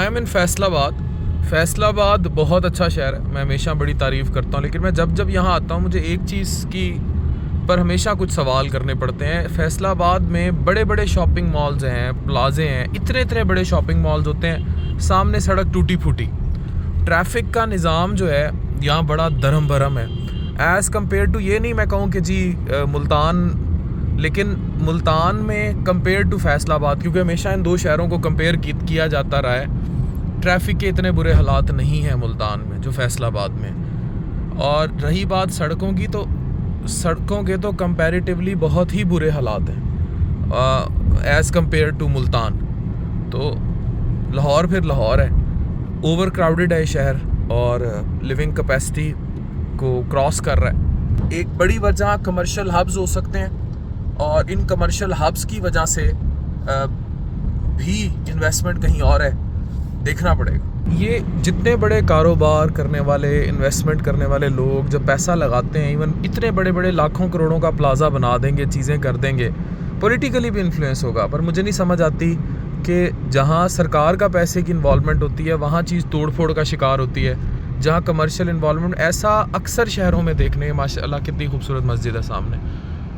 I am इन फैसलाबाद बहुत अच्छा शहर है, मैं हमेशा बड़ी तारीफ़ करता हूँ, लेकिन मैं जब यहाँ आता हूँ मुझे एक चीज़ की पर हमेशा कुछ सवाल करने पड़ते हैं। फैसलाबाद में बड़े बड़े शॉपिंग मॉल्स हैं, प्लाजे हैं, इतने बड़े शॉपिंग मॉल्स होते हैं, सामने सड़क टूटी फूटी, ट्रैफिक का निज़ाम जो है यहाँ बड़ा धर्म भरम है एज़ कम्पेयर टू, ये नहीं मैं कहूँ कि जी मुल्तान, लेकिन मुल्तान में कंपेयर टू फैसलाबाद, क्योंकि हमेशा इन दो शहरों को कंपेयर किया जाता रहा है, ट्रैफिक के इतने बुरे हालात नहीं हैं मुल्तान में जो फैसलाबाद में। और रही बात सड़कों की, तो सड़कों के तो कंपैरेटिवली बहुत ही बुरे हालात हैं एज़ कंपेयर टू मुल्तान। तो लाहौर फिर लाहौर है, ओवर क्राउडेड है शहर और लिविंग कैपेसिटी को क्रॉस कर रहा है। एक बड़ी वजह कमर्शियल हब्स हो सकते हैं और इन कमर्शियल हब्स की वजह से भी इन्वेस्टमेंट कहीं और है, देखना पड़ेगा। ये जितने बड़े कारोबार करने वाले, इन्वेस्टमेंट करने वाले लोग जब पैसा लगाते हैं, इवन इतने बड़े बड़े लाखों करोड़ों का प्लाजा बना देंगे, चीज़ें कर देंगे, पॉलिटिकली भी इन्फ्लुएंस होगा, पर मुझे नहीं समझ आती कि जहाँ सरकार का पैसे की इन्वॉल्वमेंट होती है वहाँ चीज़ तोड़ फोड़ का शिकार होती है, जहाँ कमर्शियल इन्वॉल्वमेंट, ऐसा अक्सर शहरों में देखने, माशाल्लाह कितनी खूबसूरत मस्जिद है सामने,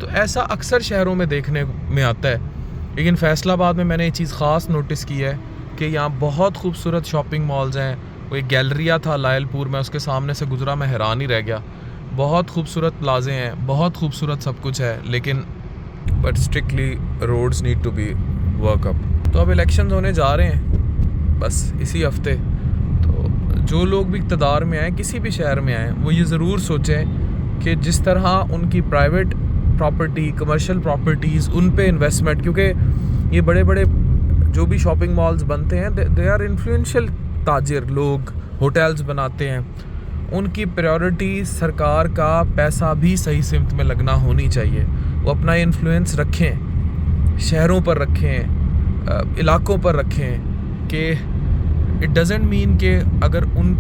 तो ऐसा अक्सर शहरों में देखने में आता है। लेकिन फैसलाबाद में मैंने ये चीज़ ख़ास नोटिस की है कि यहाँ बहुत खूबसूरत शॉपिंग मॉल्स हैं। वो एक गैलरिया था लायलपुर में, उसके सामने से गुजरा, मैं हैरान ही रह गया। बहुत खूबसूरत प्लाजे हैं, बहुत खूबसूरत सब कुछ है, लेकिन but strictly roads need to be work up. तो अब इलेक्शंस होने जा रहे हैं बस इसी हफ्ते, तो जो लोग भी इक़्तिदार में आए, किसी भी शहर में आए, वो ये ज़रूर सोचें कि जिस तरह उनकी प्राइवेट प्रॉपर्टी, कमर्शियल प्रॉपर्टीज़, उन पे इन्वेस्टमेंट, क्योंकि ये बड़े बड़े जो भी शॉपिंग मॉल्स बनते हैं, दे आर इन्फ्लुएंशियल ताजिर लोग, होटल्स बनाते हैं, उनकी प्रायोरिटी सरकार का पैसा भी सही सिमत में लगना होनी चाहिए। वो अपना इन्फ्लुएंस रखें, शहरों पर रखें, इलाकों पर रखें, कि इट डज़ेंट मीन कि अगर उन,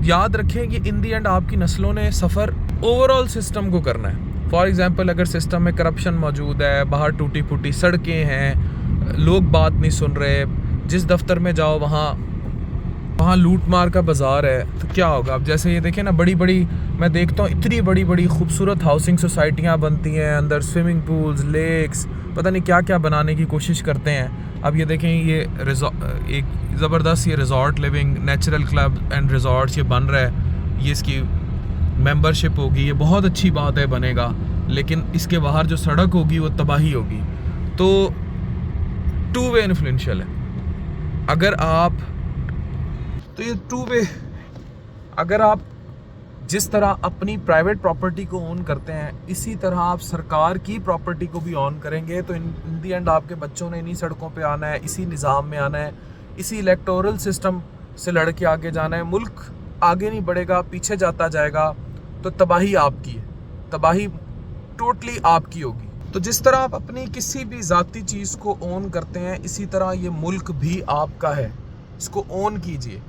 याद रखें कि इन दी एंड आपकी नस्लों ने सफ़र ओवरऑल सिस्टम को करना है। फॉर एग्ज़ाम्पल, अगर सिस्टम में करप्शन मौजूद है, बाहर टूटी फूटी सड़कें हैं, लोग बात नहीं सुन रहे, जिस दफ्तर में जाओ वहाँ लूट मार का बाज़ार है, तो क्या होगा। अब जैसे ये देखें ना, बड़ी बड़ी, मैं देखता हूँ इतनी बड़ी बड़ी खूबसूरत हाउसिंग सोसाइटियाँ बनती हैं, अंदर स्विमिंग पूल्स, लेक्स, पता नहीं क्या क्या बनाने की कोशिश करते हैं। अब ये देखें, ये एक ज़बरदस्त ये resort living, natural club and resorts ये बन रहा है, ये इसकी मेंबरशिप होगी, ये बहुत अच्छी बात है, बनेगा, लेकिन इसके बाहर जो सड़क होगी वो तबाही होगी। तो टू वे इन्फ्लुएंशियल है। अगर आप, तो ये टू वे, अगर आप जिस तरह अपनी प्राइवेट प्रॉपर्टी को ओन करते हैं, इसी तरह आप सरकार की प्रॉपर्टी को भी ऑन करेंगे, तो इन दी एंड आपके बच्चों ने इन्हीं सड़कों पे आना है, इसी निज़ाम में आना है, इसी इलेक्टोरल सिस्टम से लड़ के आगे जाना है। मुल्क आगे नहीं बढ़ेगा, पीछे जाता जाएगा, तो तबाही आपकी है, तबाही टोटली आपकी होगी। तो जिस तरह आप अपनी किसी भी ज़ाती चीज़ को ओन करते हैं, इसी तरह ये मुल्क भी आपका है, इसको ओन कीजिए,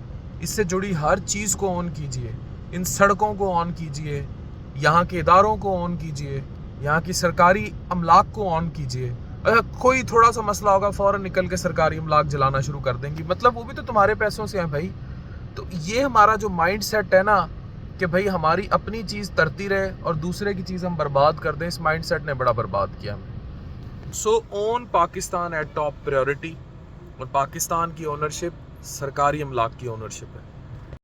इससे जुड़ी हर चीज़ को ओन कीजिए, इन सड़कों को ऑन कीजिए, यहाँ के इदारों को ऑन कीजिए, यहाँ की सरकारी अमलाक को ऑन कीजिए। अगर कोई थोड़ा सा मसला होगा फ़ौरन निकल के सरकारी अमलाक जलाना शुरू कर देंगी, मतलब वो भी तो तुम्हारे पैसों से हैं भाई। तो ये हमारा जो माइंड सेट है ना, कि भाई हमारी अपनी चीज़ तरती रहे और दूसरे की चीज़ हम बर्बाद कर दें, इस माइंड सेट ने बड़ा बर्बाद किया हमें। So on Pakistan at top priority, और पाकिस्तान की ओनरशिप सरकारी अमलाक की ओनरशिप है।